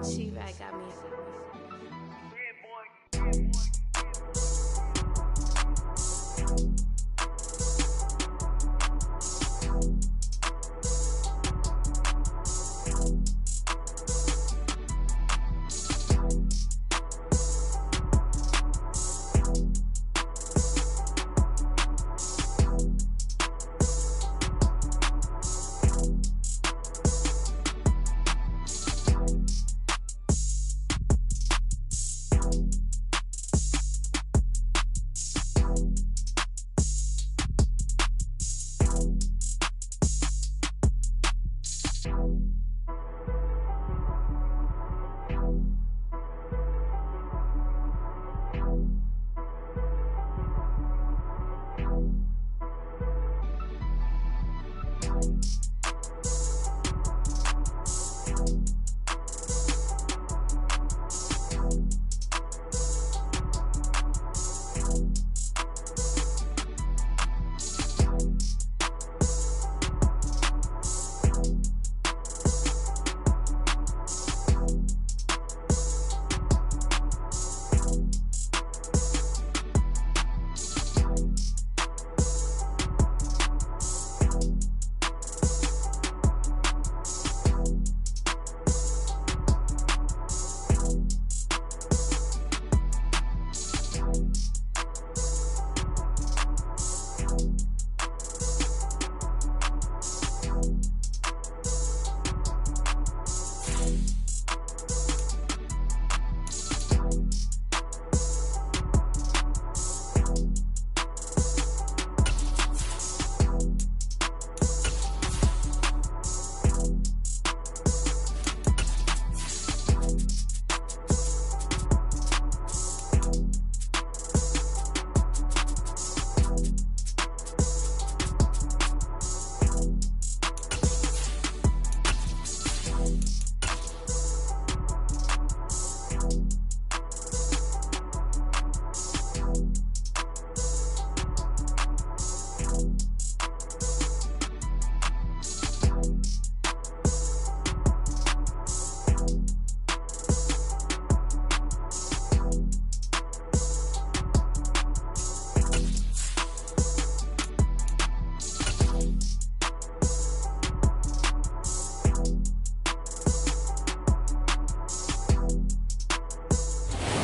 She-Rag got me.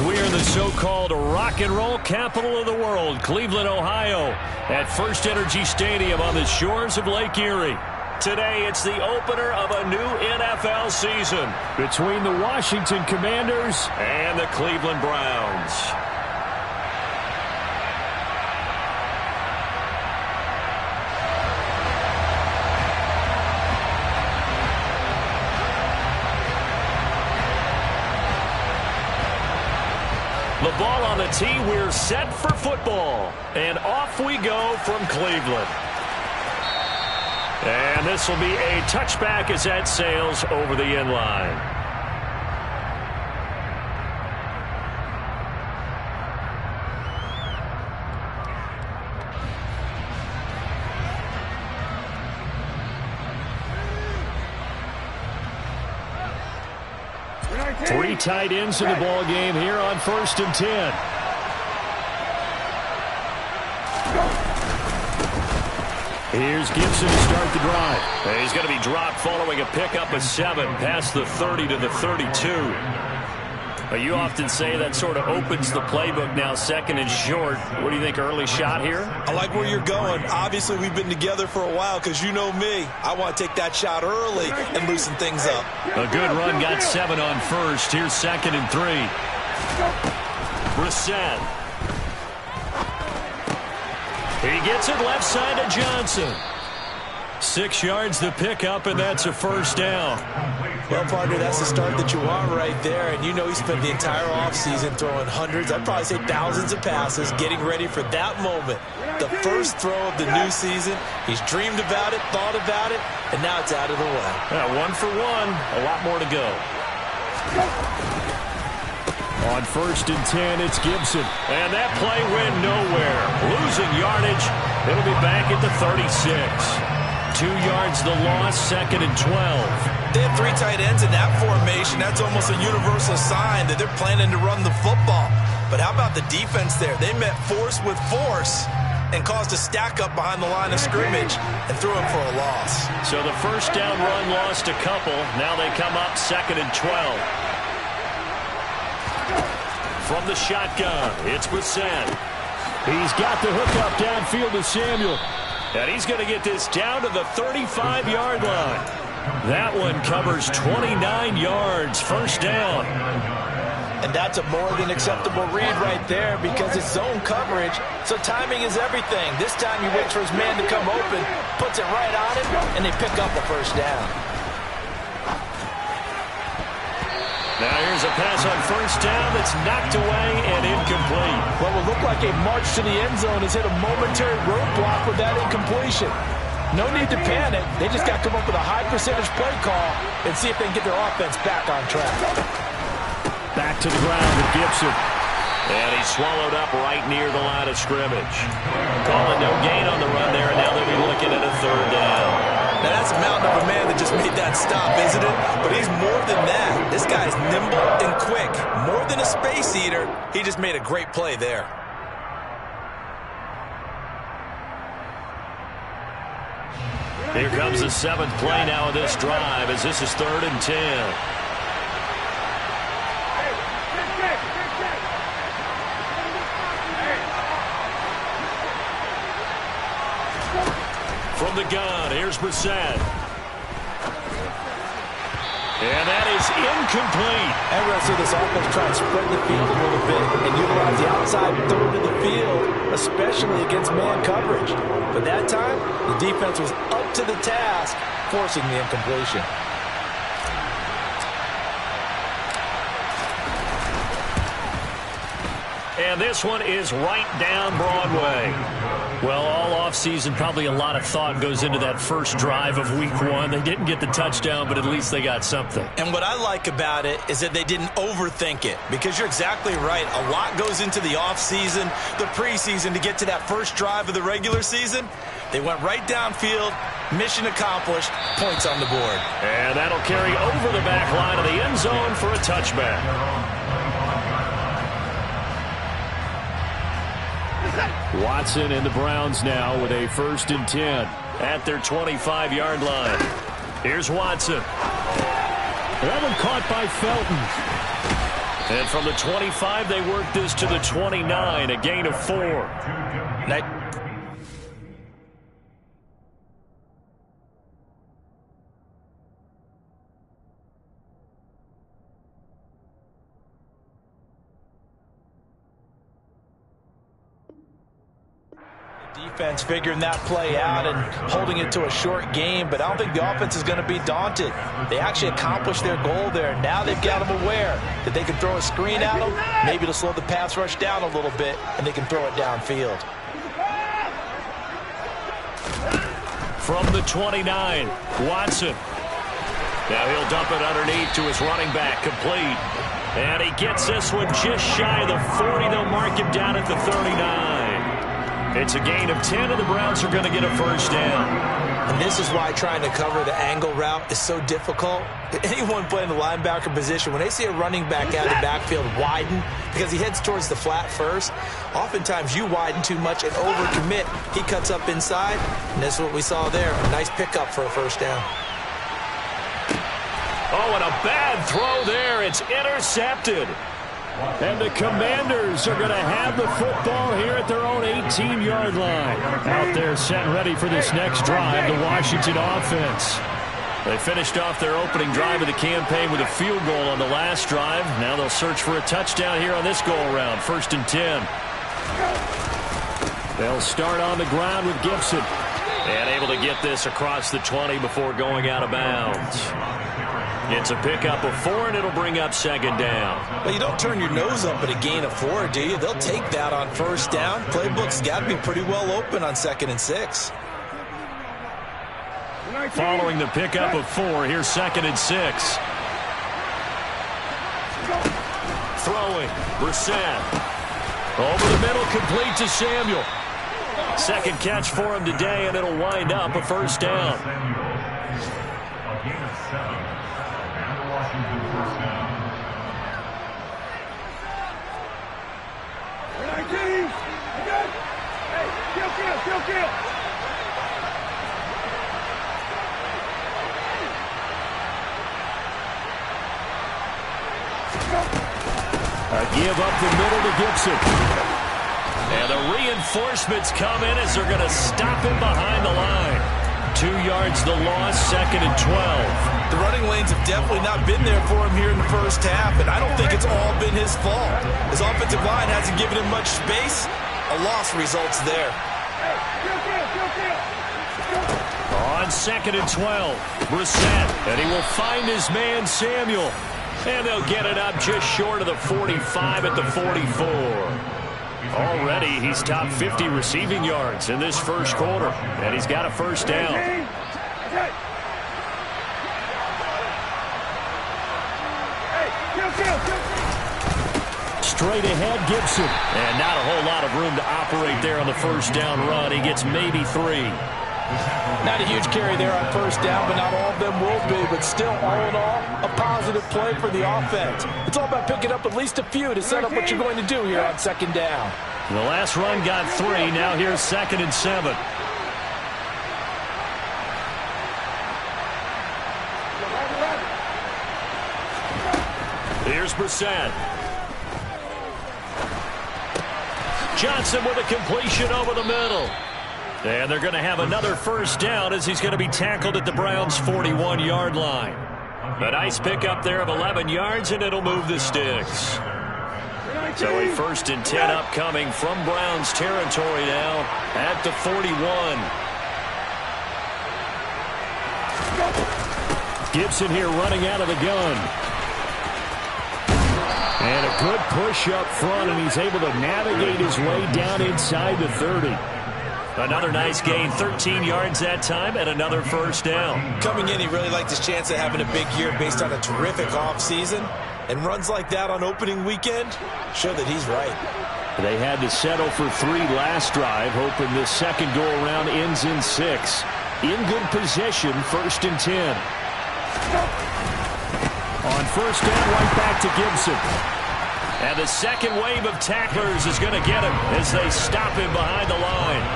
We are the so-called rock and roll capital of the world, Cleveland, Ohio, at First Energy Stadium on the shores of Lake Erie. Today, it's the opener of a new NFL season between the Washington Commanders and the Cleveland Browns. The ball on the tee, we're set for football. And off we go from Cleveland. And this will be a touchback as that sails over the end line. Three tight ends in the ball game here on 1st and 10. Here's Gibson to start the drive. And he's going to be dropped following a pickup of 7 past the 30 to the 32. You often say that sort of opens the playbook now, 2nd and short. What do you think, early shot here? I like where you're going. Obviously, we've been together for a while because you know me. I want to take that shot early and loosen things up. A good run, got 7 on 1st. Here's 2nd and 3. Brissett. He gets it left side to Johnson. 6 yards the pickup, and that's a 1st down. Well, partner, that's the start that you want right there. And you know he spent the entire offseason throwing hundreds, I'd probably say thousands of passes, getting ready for that moment. The first throw of the new season. He's dreamed about it, thought about it, and now it's out of the way. Yeah, 1 for 1, a lot more to go. On 1st and 10, it's Gibson. And that play went nowhere. Losing yardage. It'll be back at the 36. 2 yards the loss, 2nd and 12. They have 3 tight ends in that formation. That's almost a universal sign that they're planning to run the football. But how about the defense there? They met force with force and caused a stack up behind the line of scrimmage and threw him for a loss. So the first down run lost a couple. Now they come up 2nd and 12. From the shotgun, it's Brissett. He's got the hookup downfield to Samuel. And he's going to get this down to the 35-yard line. That one covers 29 yards, first down. And that's a more than acceptable read right there because it's zone coverage, so timing is everything. This time he waits for his man to come open, puts it right on him, and they pick up the first down. Now here's a pass on first down that's knocked away and incomplete. What will look like a march to the end zone has hit a momentary roadblock with that incompletion. No need to panic. They just got to come up with a high percentage play call and see if they can get their offense back on track. Back to the ground with Gibson. And he's swallowed up right near the line of scrimmage. Calling no gain on the run there, and now they'll be looking at a 3rd down. Now that's a mountain of a man that just made that stop, isn't it? But he's more than that. This guy's nimble and quick. More than a space eater, he just made a great play there. Here comes the 7th play now of this drive as this is 3rd and 10. From the gun, here's Brissett. And that is incomplete. And rest of this offense try to spread the field a little bit and utilize the outside 3rd of the field, especially against man coverage. But that time, the defense was up to the task, forcing the incompletion. And this one is right down Broadway. Well, all offseason, probably a lot of thought goes into that first drive of week 1. They didn't get the touchdown, but at least they got something. And what I like about it is that they didn't overthink it, because you're exactly right. A lot goes into the offseason, the preseason, to get to that first drive of the regular season. They went right downfield, mission accomplished, points on the board. And that'll carry over the back line of the end zone for a touchback. Watson and the Browns now with a 1st and 10 at their 25-yard line. Here's Watson. That one caught by Felton. And from the 25, they work this to the 29, a gain of 4. Defense figuring that play out and holding it to a short game, but I don't think the offense is going to be daunted. They actually accomplished their goal there. Now they've got them aware that they can throw a screen at them, maybe to slow the pass rush down a little bit, and they can throw it downfield. From the 29, Watson. Now he'll dump it underneath to his running back, complete. And he gets this one just shy of the 40. They'll mark him down at the 39. It's a gain of 10, and the Browns are going to get a first down. And this is why trying to cover the angle route is so difficult. Anyone playing the linebacker position, when they see a running back out of the backfield widen, because he heads towards the flat first, oftentimes you widen too much and overcommit. He cuts up inside, and that's what we saw there. A nice pickup for a first down. Oh, and a bad throw there. It's intercepted. And the Commanders are going to have the football here at their own 18-yard line. Out there set ready for this next drive, the Washington offense. They finished off their opening drive of the campaign with a field goal on the last drive. Now they'll search for a touchdown here on this go-around, 1st and 10. They'll start on the ground with Gibson. And able to get this across the 20 before going out of bounds. It's a pickup of 4, and it'll bring up 2nd down. Well, you don't turn your nose up at a gain of 4, do you? They'll take that on first down. Playbook's got to be pretty well open on 2nd and 6. Following the pickup of 4, here's 2nd and 6. Throwing, Brissett. Over the middle, complete to Samuel. Second catch for him today, and it'll wind up a first down. A give up the middle to Gibson. And the reinforcements come in as they're going to stop him behind the line. 2 yards the loss, 2nd and 12. The running lanes have definitely not been there for him here in the first half, and I don't think it's all been his fault. His offensive line hasn't given him much space. A loss results there. On 2nd and 12, Brissett, and he will find his man Samuel. And they'll get it up just short of the 45 at the 44. Already, he's top 50 receiving yards in this first quarter, and he's got a first down. Straight ahead, Gibson. And not a whole lot of room to operate there on the first down run. He gets maybe 3. Not a huge carry there on first down, but not all of them will be. But still, all in all, a positive play for the offense. It's all about picking up at least a few to set up what you're going to do here on second down. The last run got 3. Now here's 2nd and 7. Here's Brissett. Johnson with a completion over the middle. And they're going to have another first down as he's going to be tackled at the Browns' 41-yard line. A nice pickup there of 11 yards, and it'll move the sticks. So a 1st and 10 upcoming from Browns territory now at the 41. Gibson here running out of the gun. And a good push up front, and he's able to navigate his way down inside the 30. Another nice gain, 13 yards that time, and another first down. Coming in, he really liked his chance of having a big year based on a terrific offseason. And runs like that on opening weekend show that he's right. They had to settle for 3 last drive, hoping this second go-around ends in 6. In good position, 1st and 10. On first down, right back to Gibson. And the second wave of tacklers is going to get him as they stop him behind the line.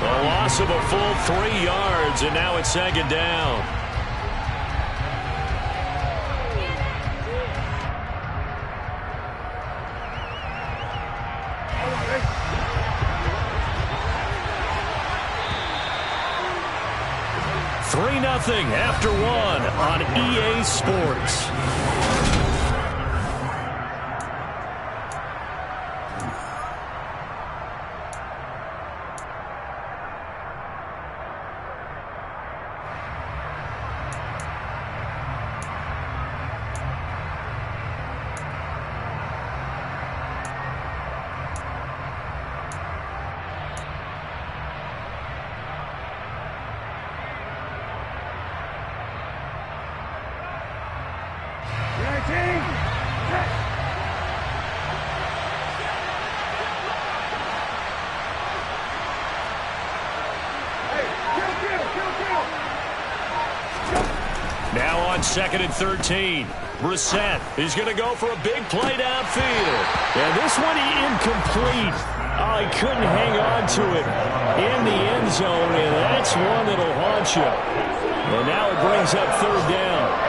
A loss of a full 3 yards, and now it's 2nd down. Nothing after 1 on EA Sports. Now on 2nd and 13. Brissett is going to go for a big play downfield. And this one incomplete. Oh, he couldn't hang on to it in the end zone, and that's one that'll haunt you. And now it brings up 3rd down.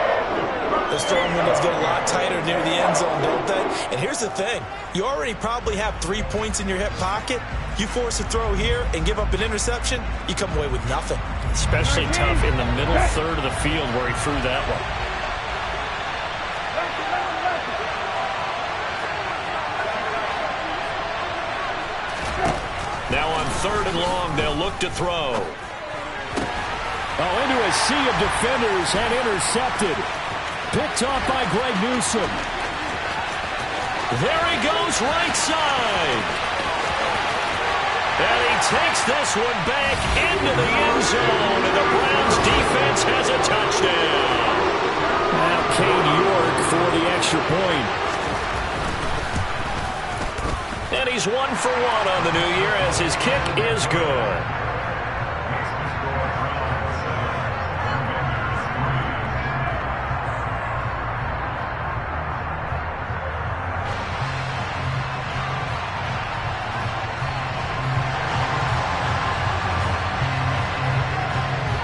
Those throwing windows get a lot tighter near the end zone, don't they? And here's the thing. You already probably have 3 points in your hip pocket. You force a throw here and give up an interception, you come away with nothing. Especially tough in the middle third of the field where he threw that one. Now on 3rd and long, they'll look to throw. Oh, into a sea of defenders and intercepted. Picked off by Greg Newsome. There he goes right side. And he takes this one back into the end zone, and the Browns defense has a touchdown. Now Cade York for the extra point. And he's 1 for 1 on the new year as his kick is good.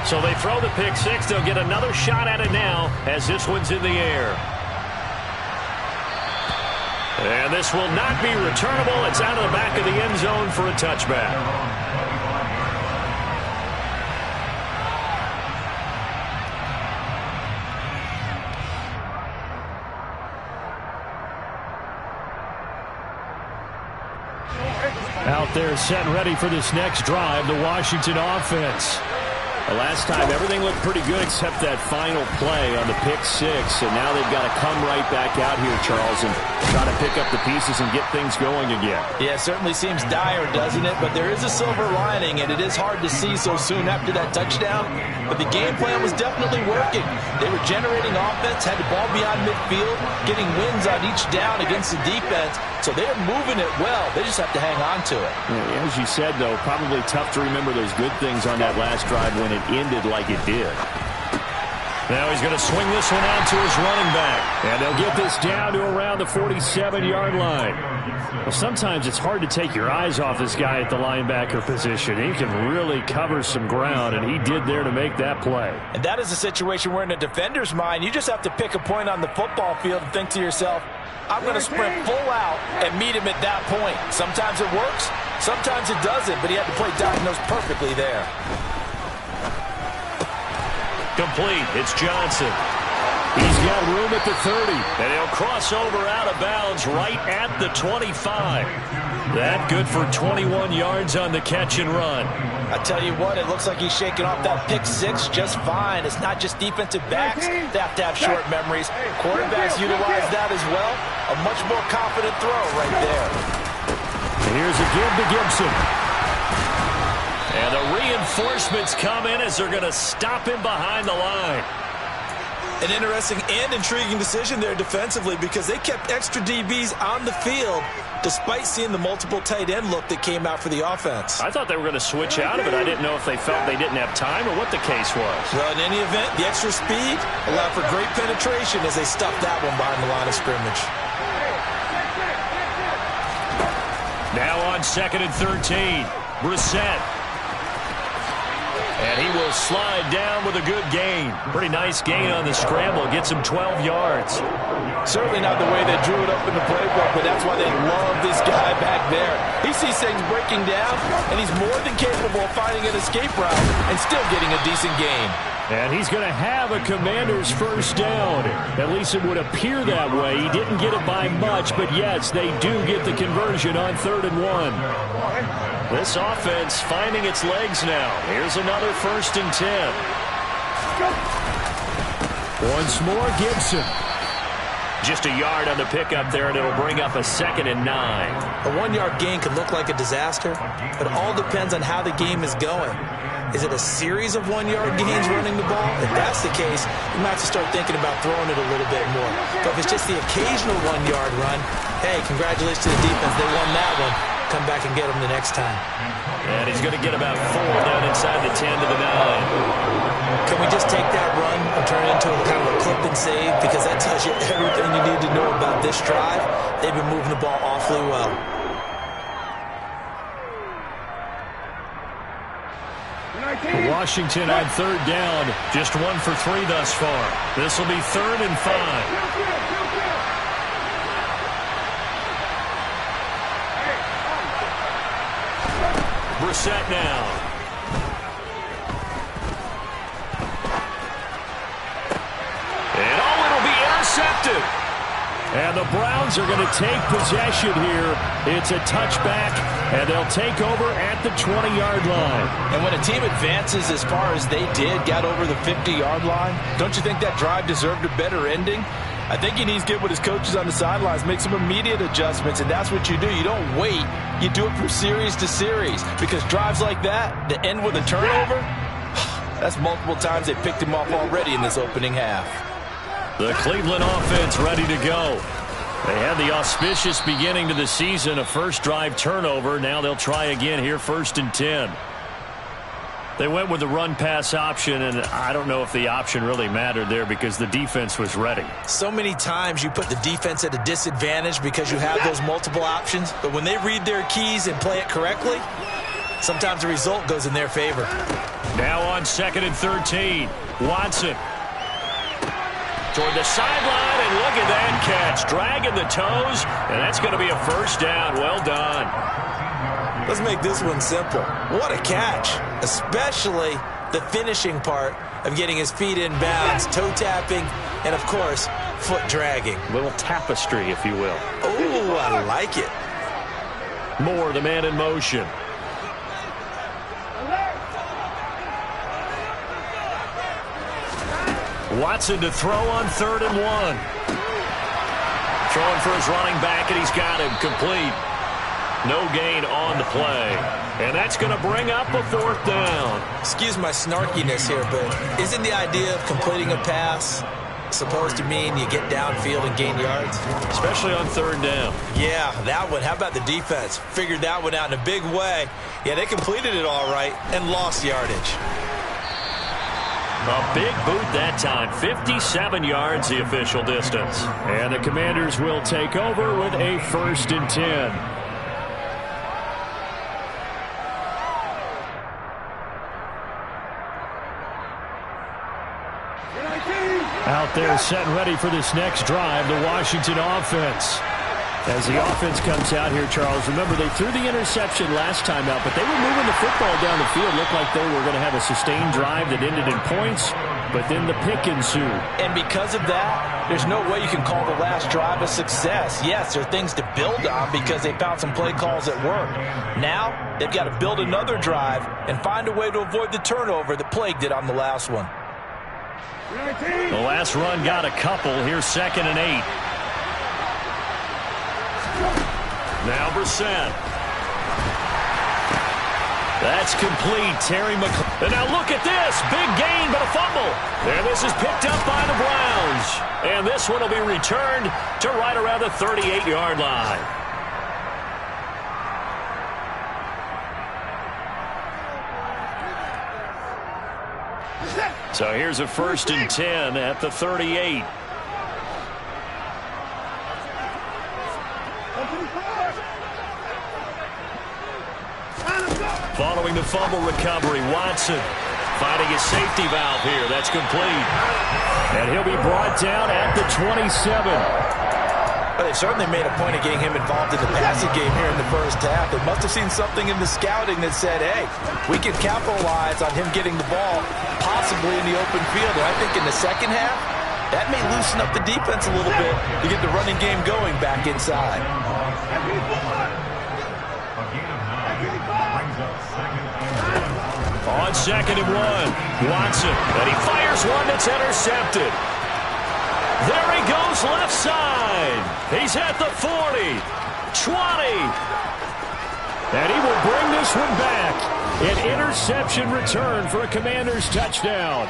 So they throw the pick six. They'll get another shot at it now as this one's in the air. And this will not be returnable. It's out of the back of the end zone for a touchback. Out there set and ready for this next drive, the Washington offense. The last time, everything looked pretty good except that final play on the pick six. And now they've got to come right back out here, Charles, and try to pick up the pieces and get things going again. Yeah, it certainly seems dire, doesn't it? But there is a silver lining, and it is hard to see so soon after that touchdown. But the game plan was definitely working. They were generating offense, had the ball beyond midfield, getting wins on each down against the defense. So they're moving it well. They just have to hang on to it. Yeah, as you said, though, probably tough to remember those good things on that last drive when it ended like it did. Now he's going to swing this one out to his running back. And they'll get this down to around the 47-yard line. Well, sometimes it's hard to take your eyes off this guy at the linebacker position. He can really cover some ground, and he did there to make that play. And that is a situation where in a defender's mind, you just have to pick a point on the football field and think to yourself, I'm going to sprint full out and meet him at that point. Sometimes it works, sometimes it doesn't, but he had to play diagnosed perfectly there. Complete. It's Johnson. He's got room at the 30, and he'll cross over out of bounds right at the 25. That good for 21 yards on the catch and run. I tell you what, it looks like he's shaking off that pick six just fine. It's not just defensive backs that have to have short memories. Quarterbacks utilize that as well. A much more confident throw right there. Here's a give to Gibson. And the reinforcements come in as they're going to stop him behind the line. An interesting and intriguing decision there defensively because they kept extra DBs on the field despite seeing the multiple tight end look that came out for the offense. I thought they were going to switch out of it. I didn't know if they felt they didn't have time or what the case was. Well, in any event, the extra speed allowed for great penetration as they stuffed that one behind the line of scrimmage. Now on 2nd and 13, Brissett. And he will slide down with a good gain. Pretty nice gain on the scramble. Gets him 12 yards. Certainly not the way they drew it up in the playbook, but that's why they love this guy back there. He sees things breaking down, and he's more than capable of finding an escape route and still getting a decent gain. And he's going to have a Commander's first down. At least it would appear that way. He didn't get it by much, but yes, they do get the conversion on 3rd and 1. This offense finding its legs now. Here's another 1st and 10. Once more, Gibson. Just a yard on the pickup there, and it'll bring up a 2nd and 9. A 1-yard gain could look like a disaster, but it all depends on how the game is going. Is it a series of 1-yard gains running the ball? If that's the case, you might have to start thinking about throwing it a little bit more. But if it's just the occasional 1-yard run, hey, congratulations to the defense. They won that one. Come back and get them the next time. And he's going to get about 4 down inside the 10 to the 9. Can we just take that run and turn it into a kind of a clip and save? Because that tells you everything you need to know about this drive. They've been moving the ball awfully well. Washington on 3rd down. Just 1 for 3 thus far. This will be 3rd and 5. Brissett now. And it'll be intercepted. And the Browns are going to take possession here. It's a touchback, and they'll take over at the 20-yard line. And when a team advances as far as they did, got over the 50-yard line, don't you think that drive deserved a better ending? I think he needs to get with his coaches on the sidelines, make some immediate adjustments, and that's what you do. You don't wait. You do it from series to series because drives like that, that end with a turnover, that's multiple times they picked him off already in this opening half. The Cleveland offense ready to go. They had the auspicious beginning to the season, a first drive turnover. Now they'll try again here, 1st and 10. They went with the run-pass option, and I don't know if the option really mattered there because the defense was ready. So many times you put the defense at a disadvantage because you have those multiple options, but when they read their keys and play it correctly, sometimes the result goes in their favor. Now on 2nd and 13. Watson. Toward the sideline, and look at that catch. Dragging the toes, and that's going to be a first down. Well done. Let's make this one simple. What a catch, especially the finishing part of getting his feet in bounds, toe tapping, and, of course, foot dragging. Little tapestry, if you will. Oh, I like it. Moore, the man in motion. Watson to throw on 3rd and 1. Throwing for his running back, and he's got him complete. No gain on the play. And that's going to bring up a 4th down. Excuse my snarkiness here, but isn't the idea of completing a pass supposed to mean you get downfield and gain yards? Especially on 3rd down. Yeah, that one. How about the defense? Figured that one out in a big way. Yeah, they completed it all right and lost yardage. A big boot that time. 57 yards the official distance. And the Commanders will take over with a 1st and 10. Out there set and ready for this next drive, the Washington offense. As the offense comes out here, Charles, remember they threw the interception last time out, but they were moving the football down the field. Looked like they were going to have a sustained drive that ended in points, but then the pick ensued. And because of that, there's no way you can call the last drive a success. Yes, there are things to build on because they found some play calls that work. Now, they've got to build another drive and find a way to avoid the turnover that plagued it on the last one. The last run got a couple. Here's 2nd and 8. Now Brissett. That's complete. Terry McLaurin. And now look at this. Big gain, but a fumble. And this is picked up by the Browns. And this one will be returned to right around the 38-yard line. So here's a 1st and 10 at the 38. Following the fumble recovery, Watson finding his safety valve here. That's complete. And he'll be brought down at the 27. Well, they certainly made a point of getting him involved in the passing game here in the first half. They must have seen something in the scouting that said, hey, we can capitalize on him getting the ball possibly in the open field. And I think in the second half, that may loosen up the defense a little bit to get the running game going back inside. On 2nd and 1, Watson, and he fires one that's intercepted. There he goes left side. He's at the 40, 20. And he will bring this one back. An interception return for a Commanders touchdown.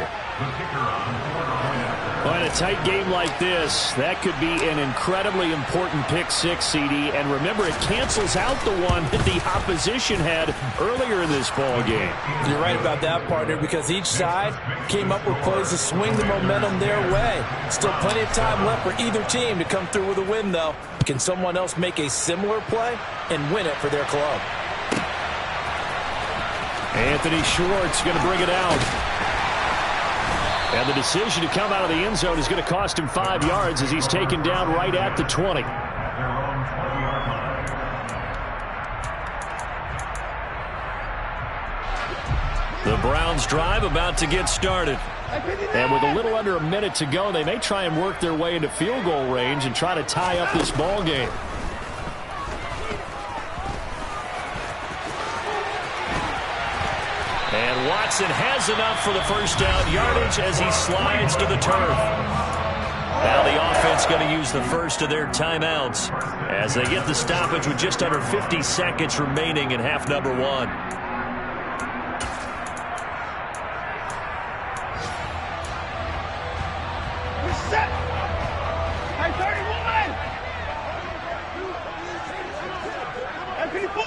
Well, in a tight game like this, that could be an incredibly important pick six, CD. And remember, it cancels out the one that the opposition had earlier in this ball game. You're right about that, partner, because each side came up with plays to swing the momentum their way. Still plenty of time left for either team to come through with a win, though. Can someone else make a similar play and win it for their club? Anthony Schwartz going to bring it out. And the decision to come out of the end zone is going to cost him 5 yards as he's taken down right at the 20. The Browns drive about to get started. And with a little under a minute to go, they may try and work their way into field goal range and try to tie up this ball game. And Watson has enough for the first down yardage as he slides to the turf. Now the offense going to use the first of their timeouts as they get the stoppage with just under 50 seconds remaining in half number one. Set. Hey, 31. Hey, 54.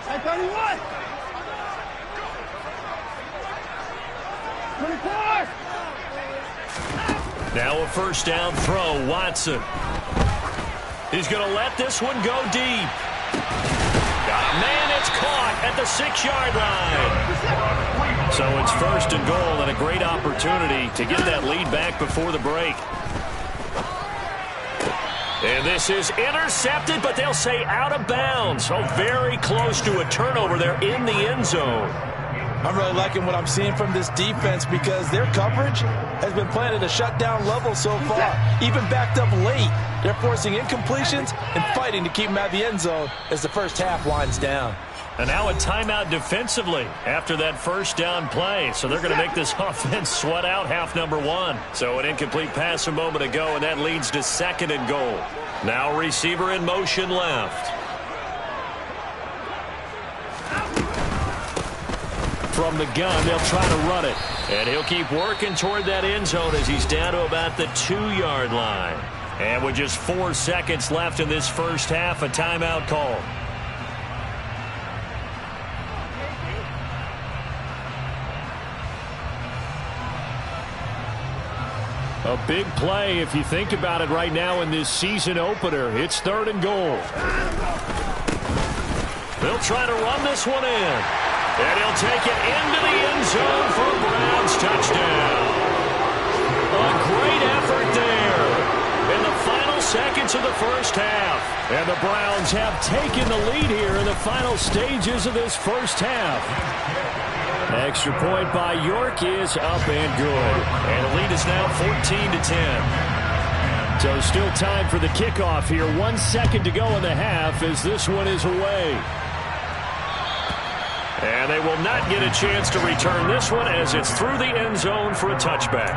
Hey, 31. 24. Now a first down throw, Watson. He's going to let this one go deep. Got a man, it's caught at the 6-yard line. So it's 1st and goal, and a great opportunity to get that lead back before the break. And this is intercepted, but they'll say out of bounds. So very close to a turnover there in the end zone. I'm really liking what I'm seeing from this defense because their coverage has been playing at a shutdown level so far. Even backed up late, they're forcing incompletions and fighting to keep them out of the end zone as the first half winds down. And now a timeout defensively after that first down play. So they're going to make this offense sweat out half number 1. So an incomplete pass a moment ago, and that leads to 2nd and goal. Now receiver in motion left. From the gun, they'll try to run it. And he'll keep working toward that end zone as he's down to about the 2-yard line. And with just 4 seconds left in this first half, a timeout call. A big play if you think about it right now in this season opener. It's 3rd and goal. They'll try to run this one in. And he'll take it into the end zone for a Browns touchdown. A great effort there in the final seconds of the first half. And the Browns have taken the lead here in the final stages of this first half. Extra point by York is up and good. And the lead is now 14-10. So still time for the kickoff here. 1 second to go in the half as this one is away. And they will not get a chance to return this one as it's through the end zone for a touchback.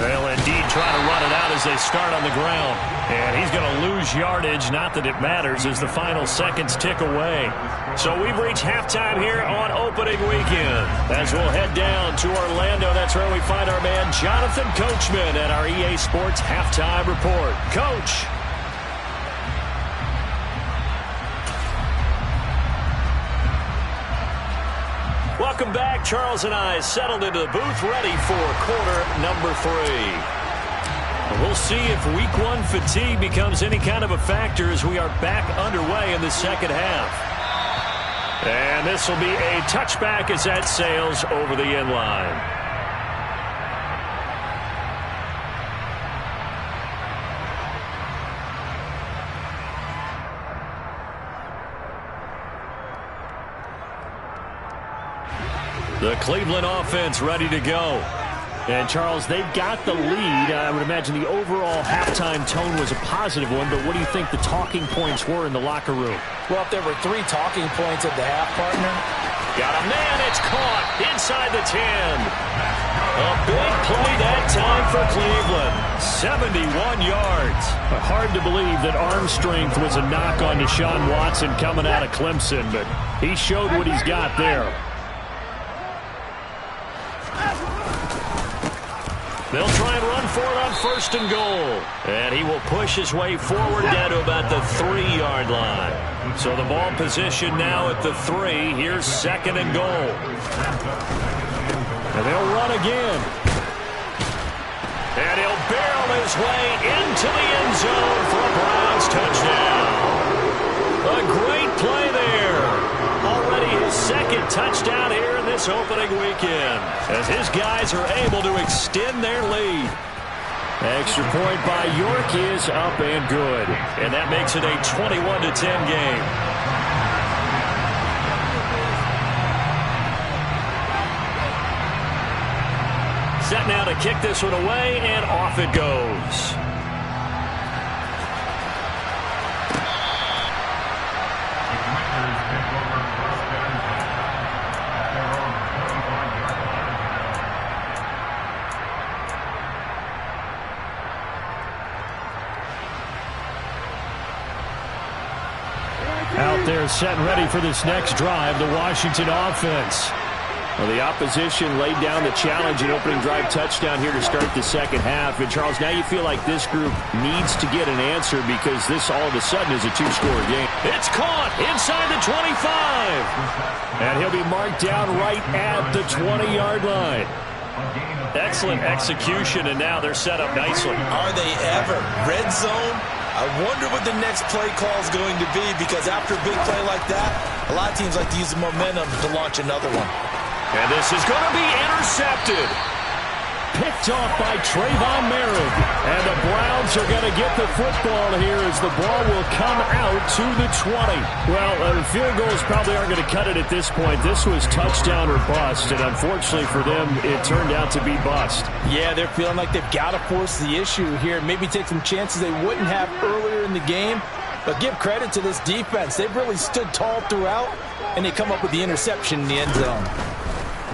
They'll indeed try to run it out as they start on the ground. And he's going to lose yardage, not that it matters, as the final seconds tick away. So we've reached halftime here on opening weekend. As we'll head down to Orlando, that's where we find our man Jonathan Coachman at our EA Sports Halftime Report. Coach. Welcome back. Charles and I settled into the booth ready for quarter number 3. We'll see if week 1 fatigue becomes any kind of a factor as we are back underway in the second half. And this will be a touchback as that sails over the end line. The Cleveland offense ready to go. And, Charles, they've got the lead. I would imagine the overall halftime tone was a positive one, but what do you think the talking points were in the locker room? Well, if there were 3 talking points at the half, partner. Got a man, it's caught inside the 10. A big play that time for Cleveland. 71 yards. Hard to believe that arm strength was a knock on Deshaun Watson coming out of Clemson, but he showed what he's got there. They'll try and run for it on 1st and goal. And he will push his way forward down to about the 3-yard line. So the ball position now at the 3. Here's 2nd and goal. And they'll run again. And he'll barrel his way into the end zone for a Browns touchdown. A great play there. Already his 2nd touchdown here in this opening weekend, as his guys are able to extend their lead. Extra point by York is up and good, and that makes it a 21-10 game. Set now to kick this one away, and off it goes. Out there set and ready for this next drive, the Washington offense. Well, the opposition laid down the challenge and opening drive touchdown here to start the second half. And, Charles, now you feel like this group needs to get an answer because this all of a sudden is a two-score game. It's caught inside the 25. And he'll be marked down right at the 20-yard line. Excellent execution, and now they're set up nicely. Are they ever? Red zone? I wonder what the next play call is going to be, because after a big play like that, a lot of teams like to use the momentum to launch another one. And this is going to be intercepted. Picked off by Trayvon Merritt. And the Browns are going to get the football here as the ball will come out to the 20. Well, field goals probably aren't going to cut it at this point. This was touchdown or bust, and unfortunately for them, it turned out to be bust. Yeah, they're feeling like they've got to force the issue here, maybe take some chances they wouldn't have earlier in the game. But give credit to this defense. They've really stood tall throughout, and they come up with the interception in the end zone.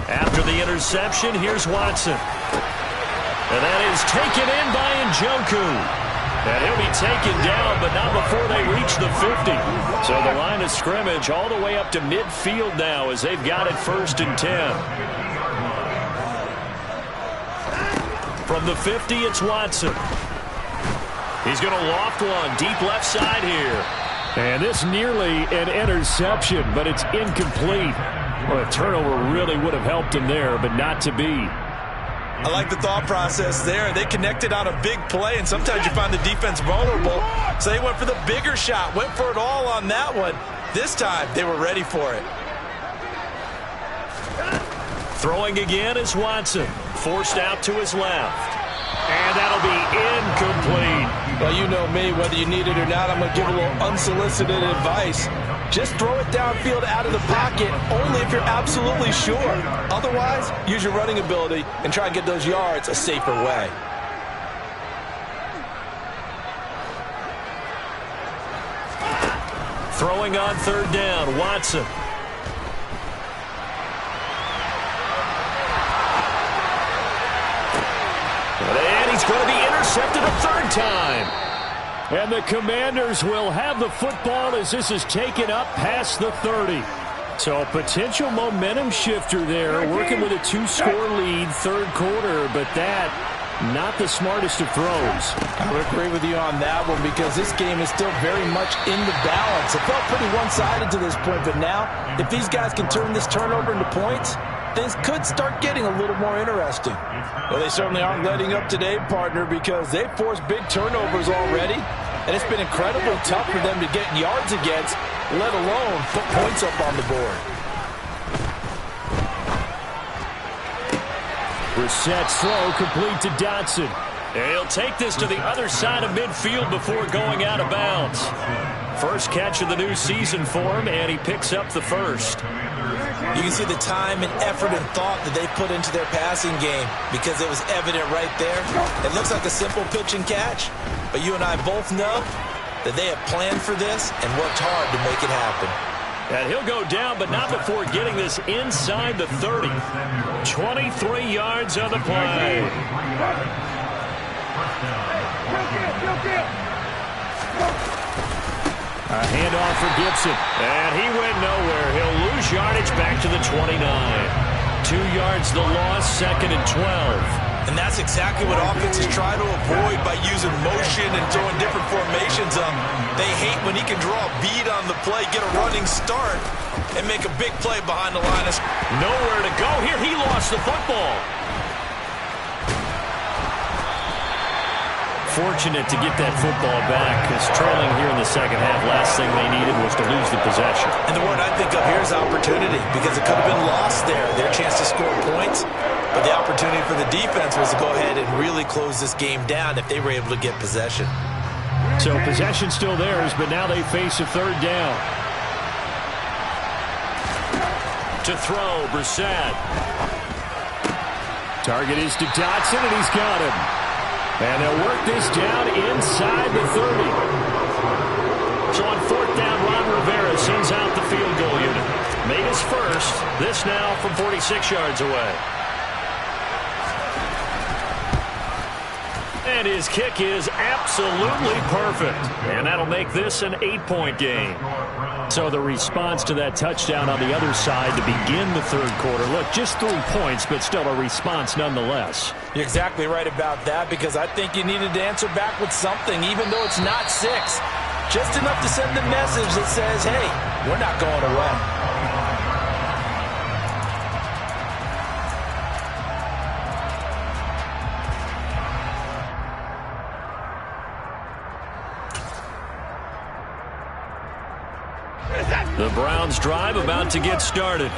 After the interception, here's Watson. And that is taken in by Njoku. And he'll be taken down, but not before they reach the 50. So the line of scrimmage all the way up to midfield now as they've got it 1st and 10. From the 50, it's Watson. He's going to loft one deep left side here. And this nearly an interception, but it's incomplete. Well, a turnover really would have helped him there, but not to be. I like the thought process there. They connected on a big play, and sometimes you find the defense vulnerable. So they went for the bigger shot, went for it all on that one. This time, they were ready for it. Throwing again is Watson. Forced out to his left. And that'll be incomplete. Well, you know me, whether you need it or not, I'm going to give a little unsolicited advice. Just throw it downfield out of the pocket, only if you're absolutely sure. Otherwise, use your running ability and try and get those yards a safer way. Throwing on 3rd down, Watson. And he's going to be intercepted a 3rd time. And the Commanders will have the football as this is taken up past the 30. So a potential momentum shifter there, working with a 2-score lead, 3rd quarter, but that, not the smartest of throws. I would agree with you on that one because this game is still very much in the balance. It felt pretty one-sided to this point, but now, if these guys can turn this turnover into points, things could start getting a little more interesting. Well, they certainly aren't letting up today, partner, because they've forced big turnovers already, and it's been incredibly tough for them to get yards against, let alone put points up on the board. Brissett's throw complete to Dotson. And he'll take this to the other side of midfield before going out of bounds. First catch of the new season for him, and he picks up the first. You can see the time and effort and thought that they put into their passing game because it was evident right there. It looks like a simple pitch and catch, but you and I both know that they have planned for this and worked hard to make it happen. And he'll go down, but not before getting this inside the 30. 23 yards on the play. A handoff for Gibson. And he went nowhere. He'll lose yardage back to the 29. 2 yards the loss, 2nd and 12. And that's exactly what offenses try to avoid by using motion and throwing different formations up. They hate when he can draw a bead on the play, get a running start, and make a big play behind the line. Nowhere to go here. He lost the football. Fortunate to get that football back because trailing here in the second half, last thing they needed was to lose the possession. And the word I think of here is opportunity because it could have been lost there, their chance to score points. But the opportunity for the defense was to go ahead and really close this game down if they were able to get possession. So possession still theirs, but now they face a 3rd down. To throw, Brissett. Target is to Dotson, and he's got him. And they'll work this down inside the 30. So on 4th down, Ron Rivera sends out the field goal unit. Made his first. This now from 46 yards away. And his kick is absolutely perfect. And that'll make this an 8-point game. So the response to that touchdown on the other side to begin the third quarter. Look, just 3 points, but still a response nonetheless. You're exactly right about that, because I think you needed to answer back with something, even though it's not 6. Just enough to send the message that says, hey, we're not going away. The Browns drive about to get started.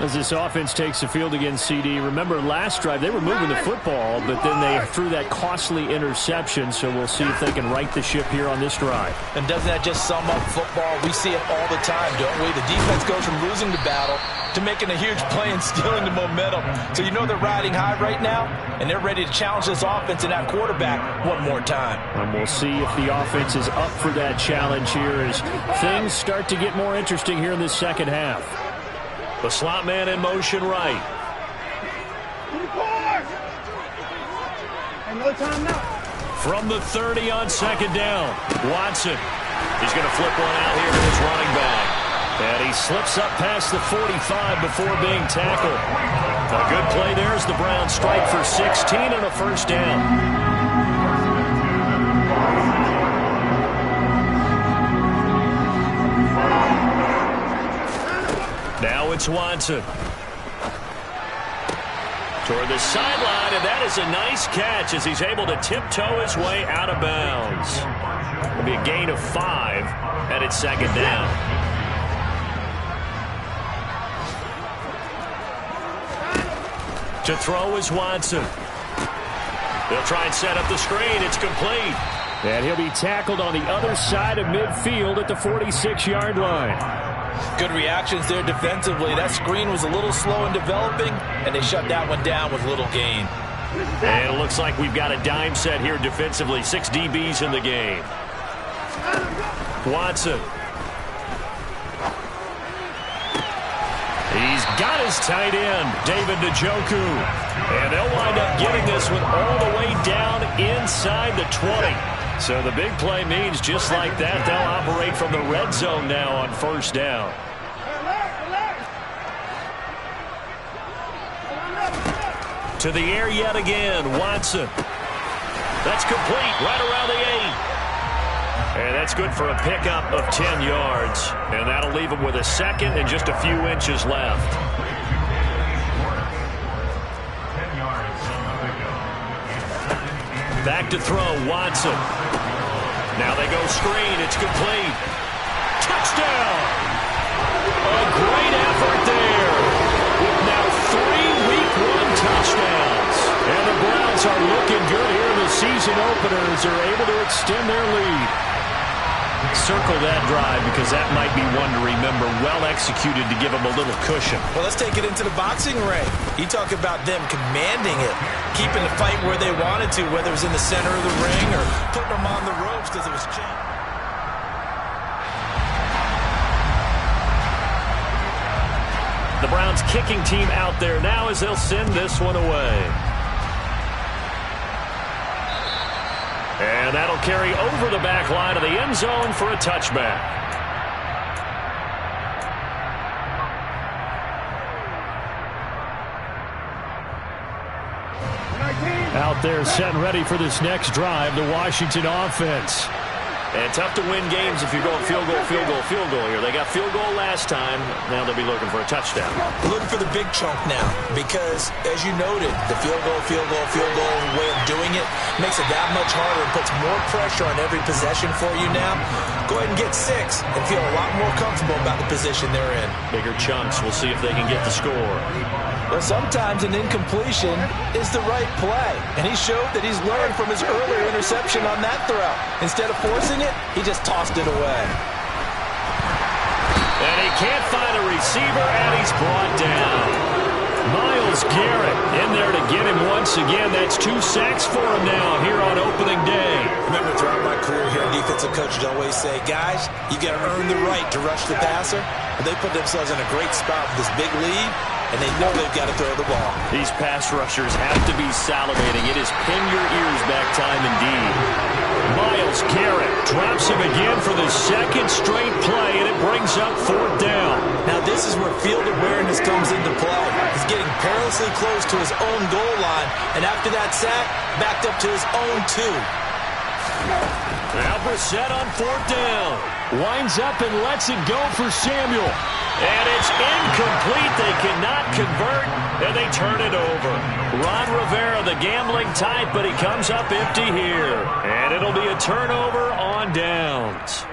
As this offense takes the field against CD, remember last drive they were moving the football, but then they threw that costly interception, so we'll see if they can right the ship here on this drive. And doesn't that just sum up football? We see it all the time, don't we? The defense goes from losing the battle to making a huge play and stealing the momentum. So you know they're riding high right now, and they're ready to challenge this offense and that quarterback one more time. And we'll see if the offense is up for that challenge here as things start to get more interesting here in this second half. The slot man in motion right. And no time now. From the 30 on second down, Watson. He's going to flip one out here to his running back. And he slips up past the 45 before being tackled. A good play there as the Browns strike for 16 and a first down. Now it's Watson. Toward the sideline, and that is a nice catch as he's able to tiptoe his way out of bounds. It'll be a gain of 5, and it's second down. To throw is Watson. They'll try and set up the screen. It's complete. And he'll be tackled on the other side of midfield at the 46-yard line. Good reactions there defensively. That screen was a little slow in developing, and they shut that one down with little gain. And it looks like we've got a dime set here defensively. 6 DBs in the game. Watson. He's got his tight end, David Njoku. And they'll wind up getting this one all the way down inside the 20. So the big play means just like that, they'll operate from the red zone now on first down. To the air yet again, Watson. That's complete right around the 8. And that's good for a pickup of 10 yards. And that'll leave him with a second and just a few inches left. Back to throw, Watson. Now they go screen. It's complete. Touchdown! A great effort there. With now 3 Week 1 touchdowns. And the Browns are looking good here in the season openers. They're able to extend their lead. Circle that drive because that might be one to remember. Well executed to give them a little cushion. Well, let's take it into the boxing ring. You talk about them commanding it, keeping the fight where they wanted to, whether it was in the center of the ring or putting them on the ropes because it was changed. The Browns kicking team out there now as they'll send this one away. And that'll carry over the back line of the end zone for a touchback. Out there set and ready for this next drive, the Washington offense. And tough to win games if you're going field goal, field goal, field goal here. They got field goal last time. Now they'll be looking for a touchdown. Looking for the big chunk now because, as you noted, the field goal way of doing it makes it that much harder and puts more pressure on every possession for you now. Go ahead and get 6 and feel a lot more comfortable about the position they're in. Bigger chunks. We'll see if they can get the score. Well, sometimes an incompletion is the right play, and he showed that he's learned from his earlier interception on that throw. Instead of forcing it, he just tossed it away. And he can't find a receiver, and he's brought down. Myles Garrett in there to get him once again. That's 2 sacks for him now here on opening day. Remember, throughout my career here, defensive coaches always say, guys, you got to earn the right to rush the passer. And they put themselves in a great spot with this big lead. and they know they've got to throw the ball. These pass rushers have to be salivating. It is pin your ears back time indeed. Myles Garrett drops him again for the second straight play, and it brings up fourth down. Now this is where field awareness comes into play. He's getting perilously close to his own goal line, and after that sack, backed up to his own 2. Now Brissett on fourth down. Winds up and lets it go for Samuel. And it's incomplete. They cannot convert, and they turn it over. Ron Rivera, the gambling type, but he comes up empty here. And it'll be a turnover on downs.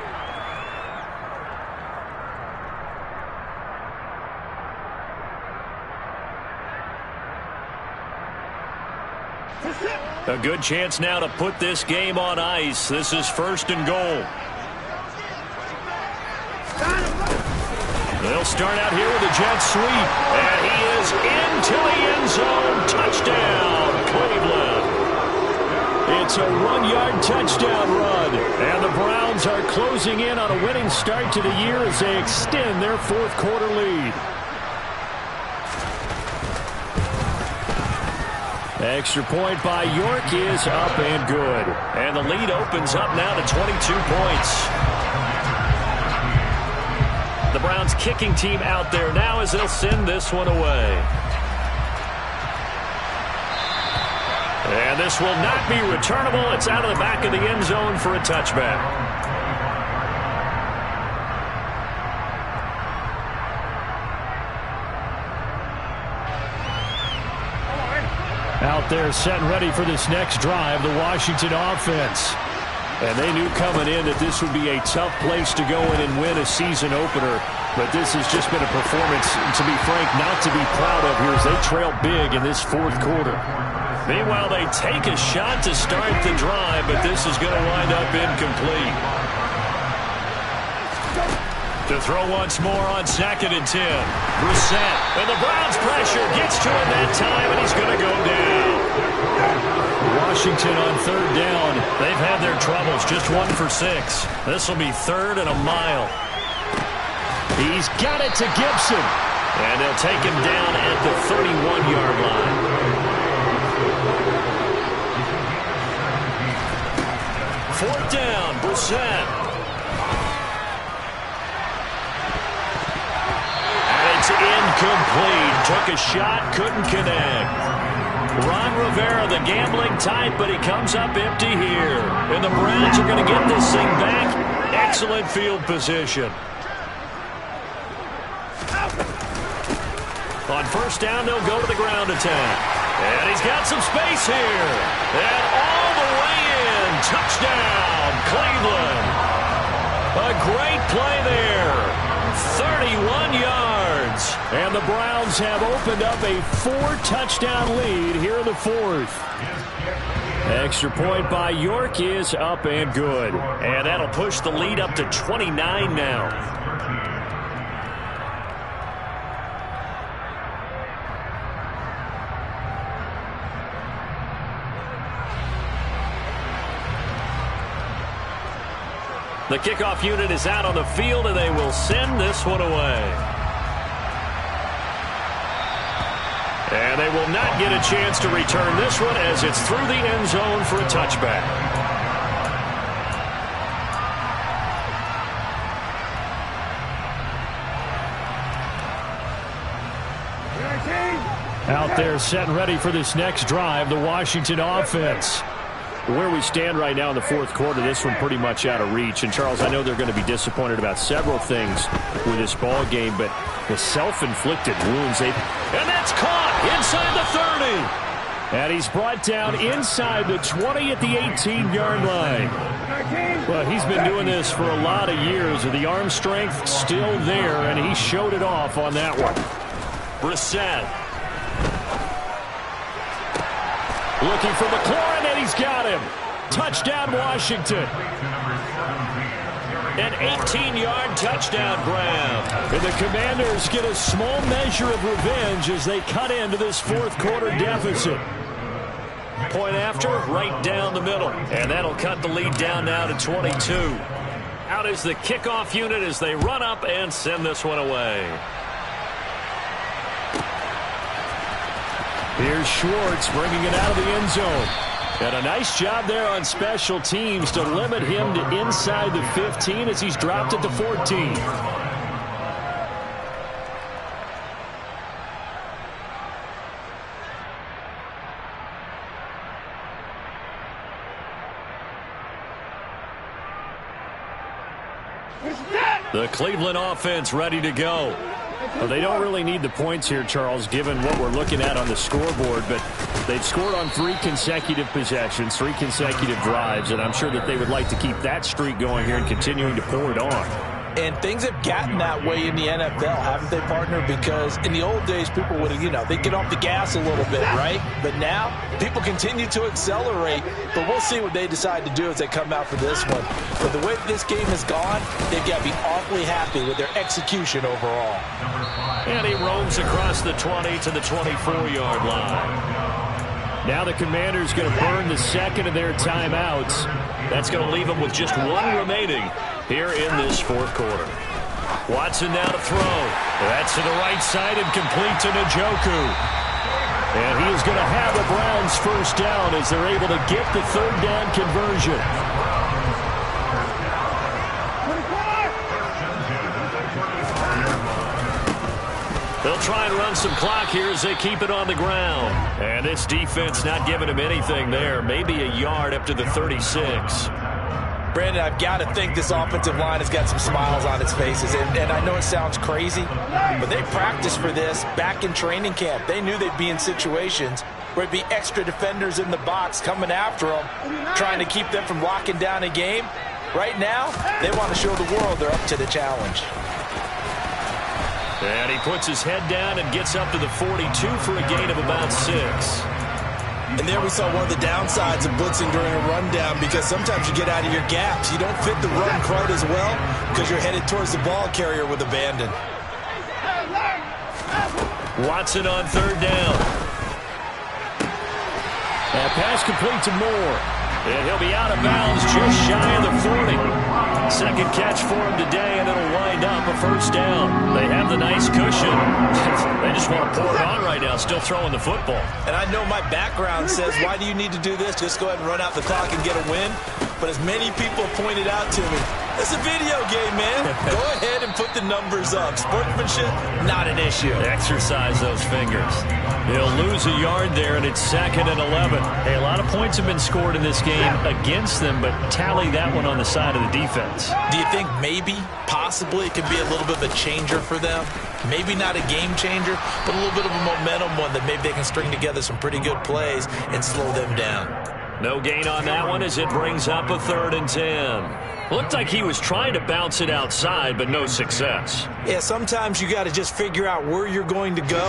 A good chance now to put this game on ice. This is first and goal. They'll start out here with a jet sweep. And he is into the end zone. Touchdown, Cleveland. It's a 1-yard touchdown run. And the Browns are closing in on a winning start to the year as they extend their fourth quarter lead. Extra point by York is up and good. And the lead opens up now to 22 points. The Browns kicking team out there now as they'll send this one away. And this will not be returnable. It's out of the back of the end zone for a touchback. Out there set and ready for this next drive, the Washington offense. And they knew coming in that this would be a tough place to go in and win a season opener. But this has just been a performance, to be frank, not to be proud of here as they trail big in this fourth quarter. Meanwhile, they take a shot to start the drive, but this is going to wind up incomplete. To throw once more on 2nd and 10. Brissett. And the Browns pressure gets to him that time, and he's going to go down. Washington on third down. They've had their troubles. Just 1 for 6. This will be 3rd and a mile. He's got it to Gibson. And they'll take him down at the 31-yard line. Fourth down, Brissett. It's incomplete. Took a shot, couldn't connect. Ron Rivera, the gambling type, but he comes up empty here. And the Browns are going to get this thing back. Excellent field position. On first down, they'll go to the ground attack. And he's got some space here. And all the way in. Touchdown, Cleveland. A great play there. 31 yards. And the Browns have opened up a 4-touchdown lead here in the fourth. Extra point by York is up and good. And that'll push the lead up to 29 now. The kickoff unit is out on the field, and they will send this one away. And they will not get a chance to return this one as it's through the end zone for a touchback. Out there set and ready for this next drive, the Washington offense. Where we stand right now in the fourth quarter, this one pretty much out of reach. And, Charles, I know they're going to be disappointed about several things with this ball game, but the self-inflicted wounds. And that's caught inside the 30. And he's brought down inside the 20 at the 18-yard line. Well, he's been doing this for a lot of years. The arm strength still there, and he showed it off on that one. Brissett. Looking for McLaurin, and he's got him. Touchdown, Washington. An 18-yard touchdown grab. And the Commanders get a small measure of revenge as they cut into this fourth quarter deficit. Point after, right down the middle. And that'll cut the lead down now to 22. Out is the kickoff unit as they run up and send this one away. Here's Schwartz bringing it out of the end zone. And a nice job there on special teams to limit him to inside the 15 as he's dropped at the 14. The Cleveland offense ready to go. Well, they don't really need the points here, Charles, given what we're looking at on the scoreboard, but they've scored on 3 consecutive possessions, 3 consecutive drives, and I'm sure that they would like to keep that streak going here and continuing to pour it on. And things have gotten that way in the NFL, haven't they, partner? Because in the old days, people would have, they'd get off the gas a little bit, right? But now, people continue to accelerate, but we'll see what they decide to do as they come out for this one. But the way this game has gone, they've got to be awfully happy with their execution overall. And he roams across the 20 to the 24-yard line. Now the Commanders going to burn the second of their timeouts. That's going to leave them with just 1 remaining here in this fourth quarter. Watson now to throw. That's to the right side and complete to Njoku. And he is going to have the Browns first down as they're able to get the third down conversion. They'll try and run some clock here as they keep it on the ground. And this defense not giving him anything there. Maybe a yard up to the 36. Brandon, I've got to think this offensive line has got some smiles on its faces. And I know it sounds crazy, but they practiced for this back in training camp. They knew they'd be in situations where it'd be extra defenders in the box coming after them, trying to keep them from locking down a game. Right now, they want to show the world they're up to the challenge. And he puts his head down and gets up to the 42 for a gain of about 6. And there we saw one of the downsides of blitzing during a rundown, because sometimes you get out of your gaps. You don't fit the run quite as well because you're headed towards the ball carrier with abandon. Watson on third down. That pass complete to Moore. And he'll be out of bounds just shy of the 40. Second catch for him today, and it'll wind up a first down. They have the nice cushion. They just want to pour it on right now, still throwing the football. And I know my background says, why do you need to do this? Just go ahead and run out the clock and get a win. But as many people pointed out to me, it's a video game, man. Go ahead and put the numbers up. Sportsmanship, not an issue. Exercise those fingers. He'll lose a yard there, and it's 2nd and 11. Hey, a lot of points have been scored in this game against them, but tally that one on the side of the defense. Do you think maybe, possibly, it could be a little bit of a changer for them? Maybe not a game changer, but a little bit of a momentum one that maybe they can string together some pretty good plays and slow them down. No gain on that one as it brings up a 3rd and 10. Looked like he was trying to bounce it outside, but no success. Yeah, sometimes you got to just figure out where you're going to go,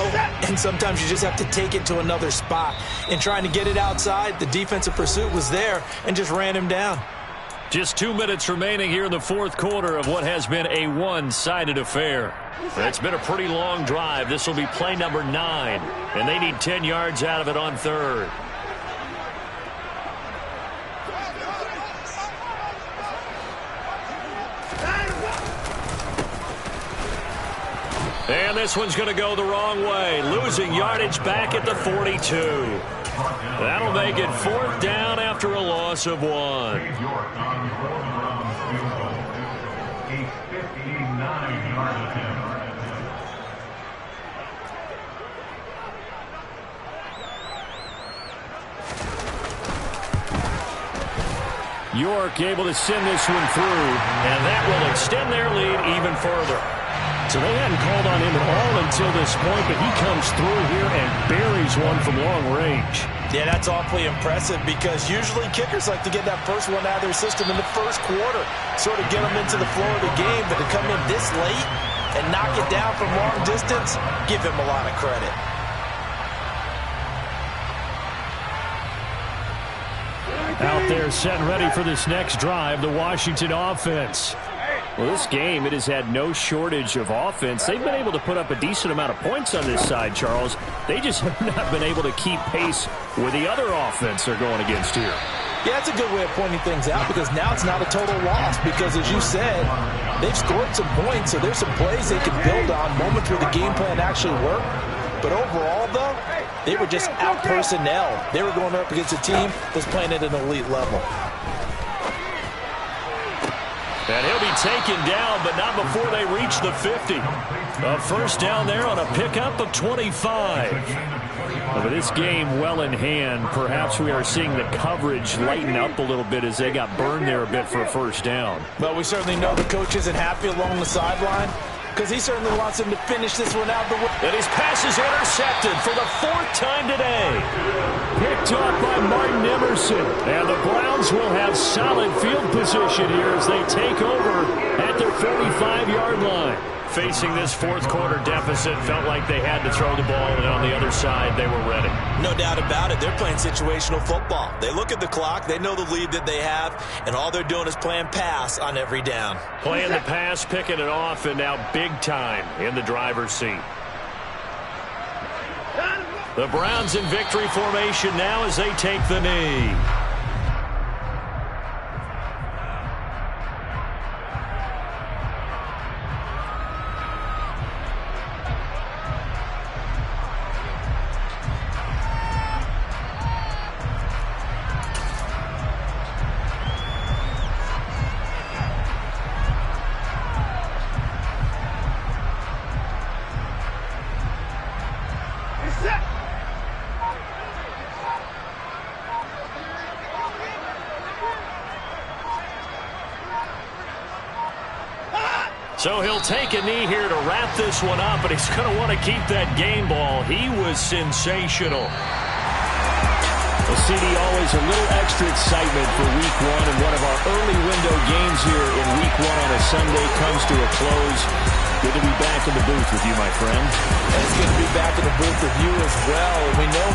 and sometimes you just have to take it to another spot. And trying to get it outside, the defensive pursuit was there and just ran him down. Just 2 minutes remaining here in the fourth quarter of what has been a one-sided affair. It's been a pretty long drive. This will be play number 9, and they need 10 yards out of it on 3rd. And this one's going to go the wrong way. Losing yardage back at the 42. That'll make it 4th down after a loss of 1. York able to send this one through, and that will extend their lead even further. So they hadn't called on him at all until this point, but he comes through here and buries one from long range. Yeah, that's awfully impressive, because usually kickers like to get that first one out of their system in the first quarter, sort of get them into the flow of the game, but to come in this late and knock it down from long distance, give him a lot of credit. Out there set and ready for this next drive, the Washington offense. Well, this game, it has had no shortage of offense. They've been able to put up a decent amount of points on this side, Charles. They just have not been able to keep pace with the other offense they're going against here. Yeah, that's a good way of pointing things out, because now it's not a total loss, because as you said, they've scored some points, so there's some plays they can build on, moments where the game plan actually worked. But overall, though, they were just out-personnel. They were going up against a team that's playing at an elite level. And he'll be taken down, but not before they reach the 50. A first down there on a pickup of 25. With this game well in hand, perhaps we are seeing the coverage lighten up a little bit as they got burned there a bit for a first down. Well, we certainly know the coach isn't happy along the sideline because he certainly wants him to finish this one out the way. And his pass is intercepted for the 4th time today. Picked off by Martin Emerson. And the Browns will have solid field position here as they take over at their 45-yard line. Facing this fourth quarter deficit, felt like they had to throw the ball, and on the other side, they were ready. No doubt about it. They're playing situational football. They look at the clock, they know the lead that they have, and all they're doing is playing pass on every down. Playing the pass, picking it off, and now big time in the driver's seat. The Browns in victory formation now as they take the knee. So he'll take a knee here to wrap this one up, but he's going to want to keep that game ball. He was sensational. Well, CD, always a little extra excitement for Week 1, and one of our early window games here in Week 1 on a Sunday comes to a close. Good to be back in the booth with you, my friend. And it's good to be back in the booth with you as well. And we know